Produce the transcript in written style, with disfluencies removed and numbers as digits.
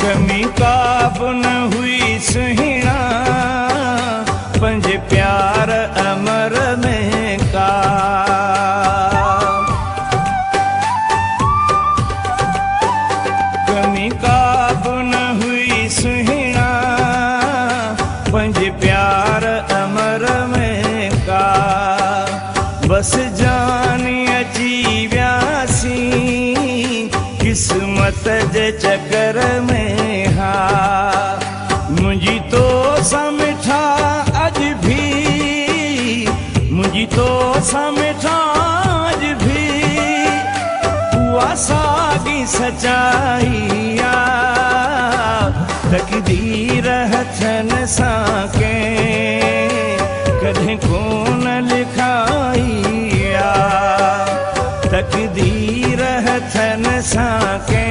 कमी काब न हुई सुहिणा, पंज प्यार अमर में का। कमी काब न हुई सुहिणा, पंज प्यार अमर में का। बस जानी अची व्यासी किस्मत जे चकर में हा। मुझी तो समिठा अज भी, मुझी तो समिठा अज भी, हुआ सागी सचाई आ। तकदीर हथन सां के कदें कोन लिखाई आ। तकदीर हथन सां के